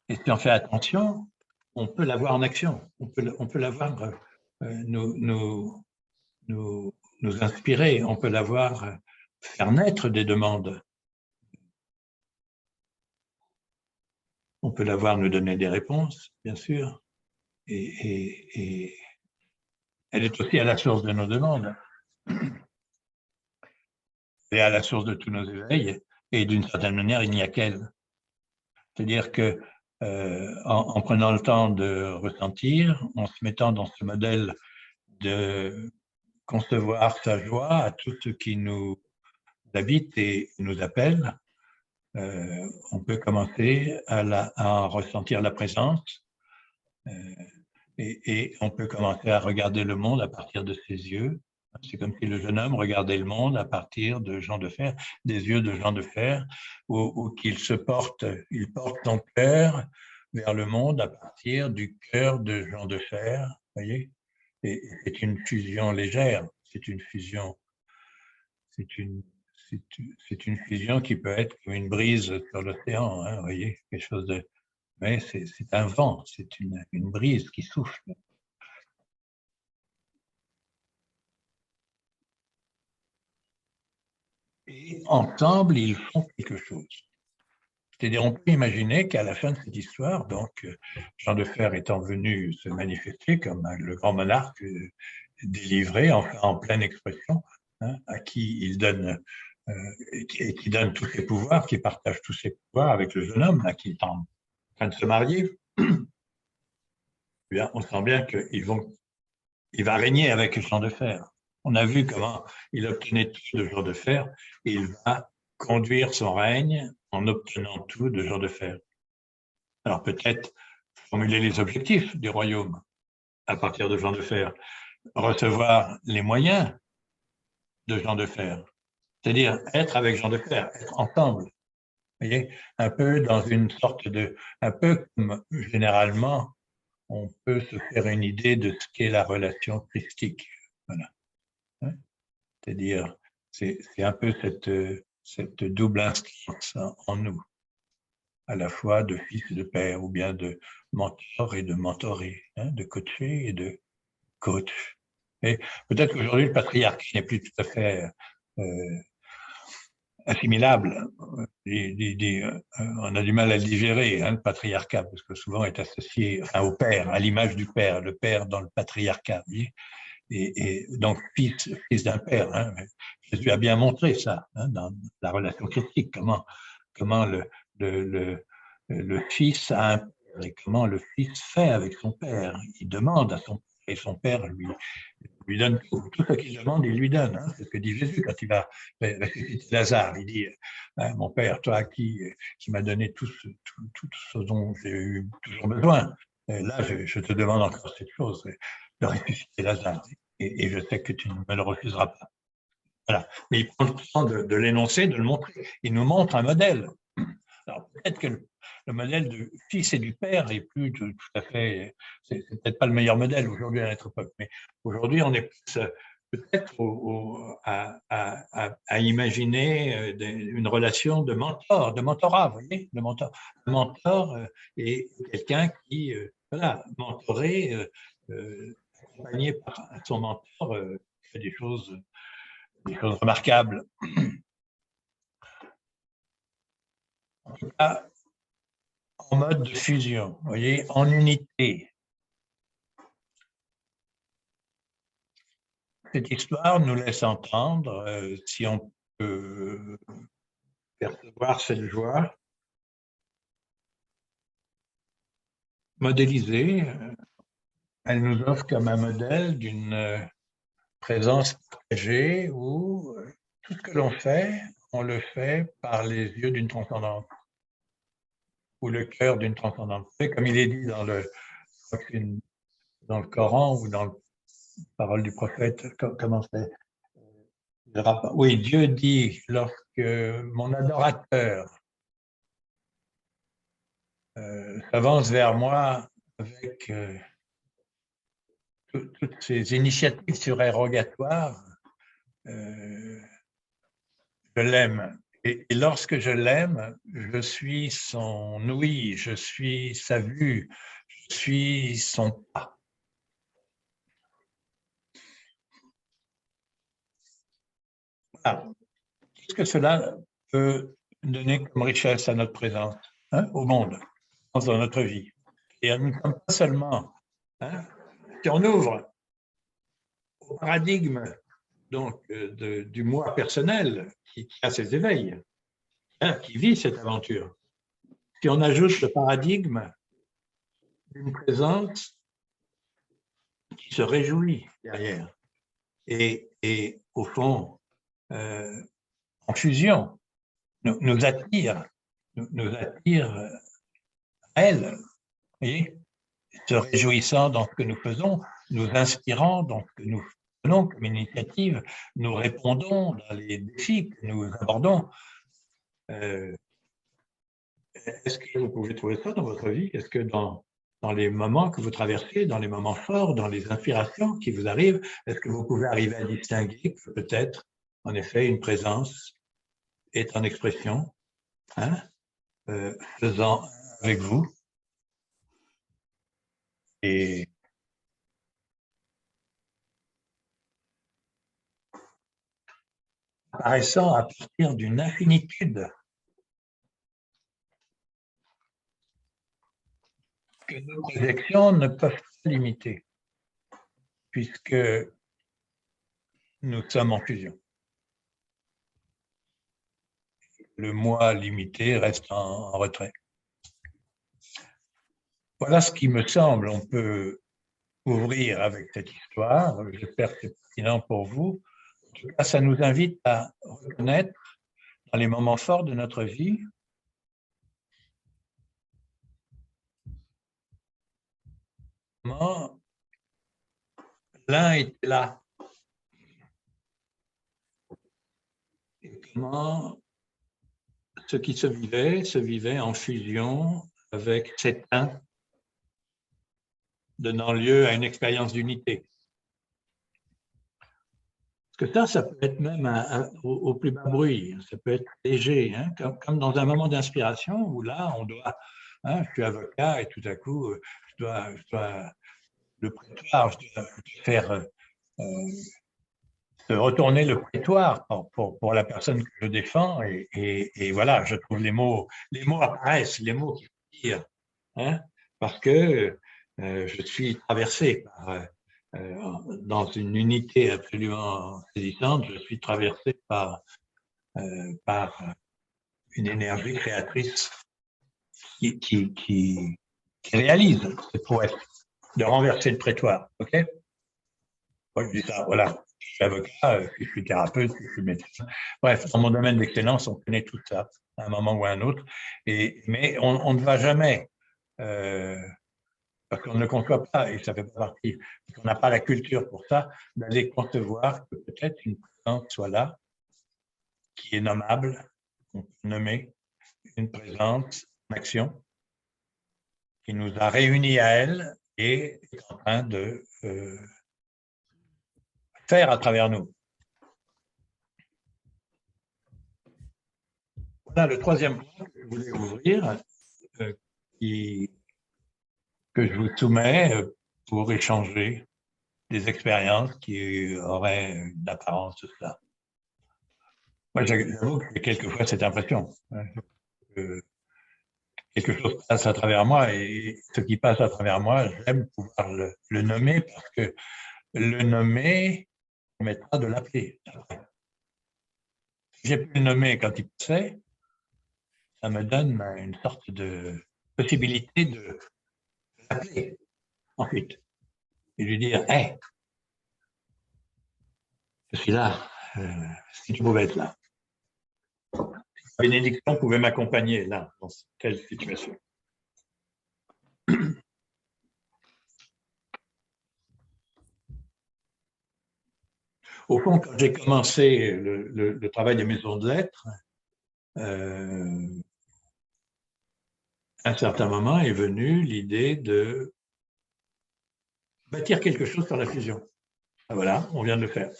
Et si on fait attention, on peut la voir en action, on peut la voir nous inspirer, on peut la voir faire naître des demandes. On peut la voir nous donner des réponses, bien sûr, et elle est aussi à la source de nos demandes, et à la source de tous nos éveils, et d'une certaine manière, il n'y a qu'elle. C'est-à-dire que en prenant le temps de ressentir, en se mettant dans ce modèle de concevoir sa joie à tout ce qui nous habite et nous appelle, on peut commencer à en ressentir la présence et on peut commencer à regarder le monde à partir de ses yeux. C'est comme si le jeune homme regardait le monde à partir de Jean de Fer, des yeux de Jean de Fer, où il porte son cœur vers le monde à partir du cœur de Jean de Fer, voyez. Et c'est une fusion légère, c'est une fusion, c'est une fusion qui peut être comme une brise sur l'océan, vous voyez, quelque chose de, mais c'est un vent, c'est une brise qui souffle. Et ensemble, ils font quelque chose. C'est-à-dire, on peut imaginer qu'à la fin de cette histoire, donc, Jean de Fer étant venu se manifester comme le grand monarque délivré, en pleine expression, à qui il donne, et qui donne tous ses pouvoirs, qui partage tous ses pouvoirs avec le jeune homme, qui est en train de se marier, bien, on sent bien qu'il va régner avec Jean de Fer. On a vu comment il obtenait tout de Jean de Fer, et il va conduire son règne en obtenant tout de Jean de Fer. Alors peut-être formuler les objectifs du royaume à partir de Jean de Fer, recevoir les moyens de Jean de Fer, c'est-à-dire être avec Jean de Fer, être ensemble. Vous voyez, un peu dans une sorte de, un peu comme généralement on peut se faire une idée de ce qu'est la relation christique. Voilà. C'est-à-dire, c'est un peu cette double instance en nous, à la fois de fils et de père, ou bien de mentor et de mentoré, de coaché et de coach. Et peut-être qu'aujourd'hui, le patriarcat n'est plus tout à fait assimilable. On a du mal à le digérer, le patriarcat, parce que souvent est associé au père, à l'image du père, le père dans le patriarcat. Vous voyez, et donc fils d'un père. Jésus a bien montré ça dans la relation christique, comment le fils a un père et comment le fils fait avec son père. Il demande à son père Et son père lui donne tout ce qu'il demande, il lui donne. Hein. C'est ce que dit Jésus quand il va ressusciter Lazare. Il dit, hein, mon père, toi qui m'as donné tout ce dont j'ai eu toujours besoin, là, je te demande encore cette chose, de ressusciter Lazare. Et je sais que tu ne me le refuseras pas. Voilà. Mais il prend le temps de l'énoncer, de le montrer. Il nous montre un modèle. Alors peut-être que le modèle du fils et du père est plus tout à fait, c'est peut-être pas le meilleur modèle aujourd'hui à notre époque, mais aujourd'hui on est plus peut-être à imaginer une relation de mentor, de mentorat, vous voyez, de mentor. Un mentor est quelqu'un qui, voilà, mentoré, accompagné par son mentor, fait des choses remarquables. En tout cas, en mode de fusion, vous voyez, en unité. Cette histoire nous laisse entendre, si on peut percevoir cette joie, modélisée, elle nous offre comme un modèle d'une présence partagée où tout ce que l'on fait, on le fait par les yeux d'une transcendance ou le cœur d'une transcendance. C'est comme il est dit dans le Coran ou dans la parole du prophète, comment c'est? Oui, Dieu dit, lorsque mon adorateur s'avance vers moi avec toutes ces initiatives surérogatoires, je l'aime. Et lorsque je l'aime, je suis son ouïe, je suis sa vue, je suis son pas. Voilà. Qu'est-ce que cela peut donner comme richesse à notre présence, hein, au monde, dans notre vie? Et nous ne sommes pas seulement, hein, si on ouvre au paradigme donc, du moi personnel qui a ses éveils, hein, qui vit cette aventure, si on ajoute le paradigme d'une présence qui se réjouit derrière et au fond, en fusion, nous attire, nous attire à elle, voyez, se réjouissant dans ce que nous faisons, nous inspirant dans ce que nous prenons comme initiative, nous répondons dans les défis que nous abordons. Est-ce que vous pouvez trouver ça dans votre vie? Est-ce que dans les moments que vous traversez, dans les moments forts, dans les inspirations qui vous arrivent, est-ce que vous pouvez arriver à distinguer que peut-être, en effet, une présence est en expression, hein, faisant avec vous et apparaissant à partir d'une infinitude que nos projections ne peuvent pas limiter, puisque nous sommes en fusion. Le moi limité reste en retrait. Voilà ce qui me semble, on peut ouvrir avec cette histoire. J'espère que c'est pertinent pour vous. En tout cas, ça nous invite à reconnaître dans les moments forts de notre vie comment l'un était là et comment ce qui se vivait en fusion avec cet un, donnant lieu à une expérience d'unité. Parce que ça peut être même au plus bas bruit, ça peut être léger, hein, comme dans un moment d'inspiration où là, on doit, hein, je suis avocat et tout à coup, je dois le prétoire, je dois faire retourner le prétoire pour la personne que je défends et voilà, je trouve les mots apparaissent, les mots qui tirent, hein, parce que je suis traversé dans une unité absolument saisissante, je suis traversé par une énergie créatrice qui réalise ces prouesses. de renverser le prétoire. OK? Moi, je dis ça, voilà. Je suis avocat, je suis thérapeute, je suis médecin. Bref, dans mon domaine d'excellence, on connaît tout ça, à un moment ou à un autre. Mais on ne va jamais, parce qu'on ne le conçoit pas, et ça fait pas partie, parce qu'on n'a pas la culture pour ça, d'aller concevoir que peut-être une présence soit là, qui est nommable, qu'on peut nommer, une présence, une action, qui nous a réunis à elle et est en train de faire à travers nous. Voilà le troisième point que je voulais ouvrir, que je vous soumets pour échanger des expériences qui auraient une apparence de cela. Moi, j'avoue que j'ai quelquefois cette impression que quelque chose passe à travers moi, et ce qui passe à travers moi, j'aime pouvoir le nommer, parce que le nommer permettra de l'appeler. Si j'ai pu le nommer quand il passait, ça me donne une sorte de possibilité de l'appeler ensuite et lui dire: hey, je suis là, si tu pouvais être là. Bénédiction pouvait m'accompagner là, dans telle situation. Au fond, quand j'ai commencé le travail des maisons de lettres, à un certain moment est venue l'idée de bâtir quelque chose sur la fusion. Ah, voilà, on vient de le faire.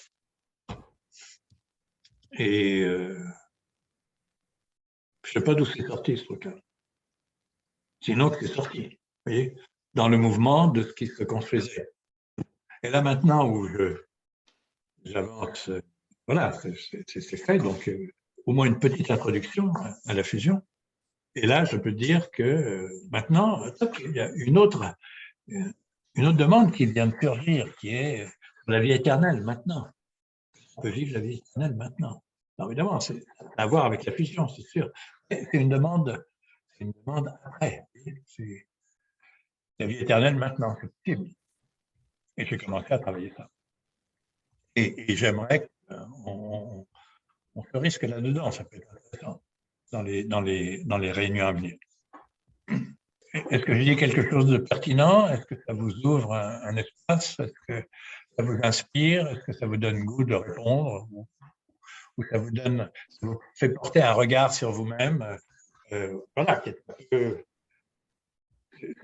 Et je ne sais pas d'où c'est sorti ce truc-là. Sinon, c'est sorti, vous voyez, dans le mouvement de ce qui se construisait. Et là, maintenant où j'avance, voilà, c'est fait, donc au moins une petite introduction à la fusion. Et là, je peux dire que maintenant, il y a une autre demande qui vient de surgir, qui est la vie éternelle maintenant. On peut vivre la vie éternelle maintenant. Alors, évidemment, c'est à voir avec la fusion, c'est sûr. C'est une demande après. C'est la vie éternelle maintenant, c'est possible. Et j'ai commencé à travailler ça. Et j'aimerais qu'on se risque là-dedans, ça peut être intéressant, dans les réunions à venir. Est-ce que je dis quelque chose de pertinent? Est-ce que ça vous ouvre un espace? Est-ce que ça vous inspire? Est-ce que ça vous donne goût de répondre? Ou ça vous fait porter un regard sur vous-même? Voilà, c'est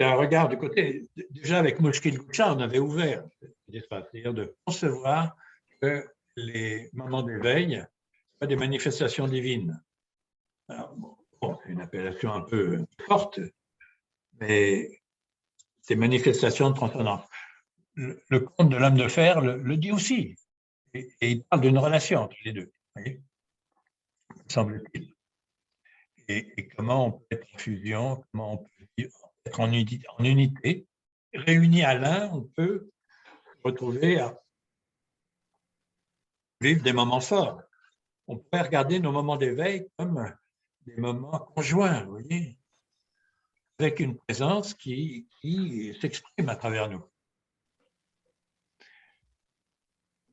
un regard du côté. Déjà, avec Mushkil Goucha, on avait ouvert cet espace, c'est-à-dire de concevoir que les moments d'éveil, ce pas des manifestations divines. Alors, bon, c'est une appellation un peu forte, mais ces manifestations de transcendance. Le conte de l'homme de fer le dit aussi, et il parle d'une relation entre les deux, voyez, semble-t-il. Et comment on peut être en fusion, comment on peut être en unité. Réunis à l'un, on peut se retrouver à vivre des moments forts. On peut regarder nos moments d'éveil comme des moments conjoints, vous voyez, avec une présence qui s'exprime à travers nous.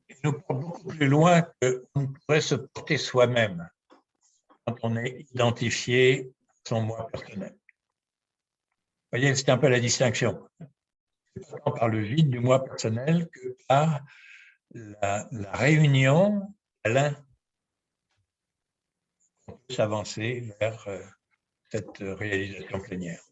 Et nous porte beaucoup plus loin qu'on pourrait se porter soi-même quand on est identifié à son moi personnel. Vous voyez, c'est un peu la distinction. C'est pas tant par le vide du moi personnel que par la réunion à l'un. On peut s'avancer vers cette réalisation plénière.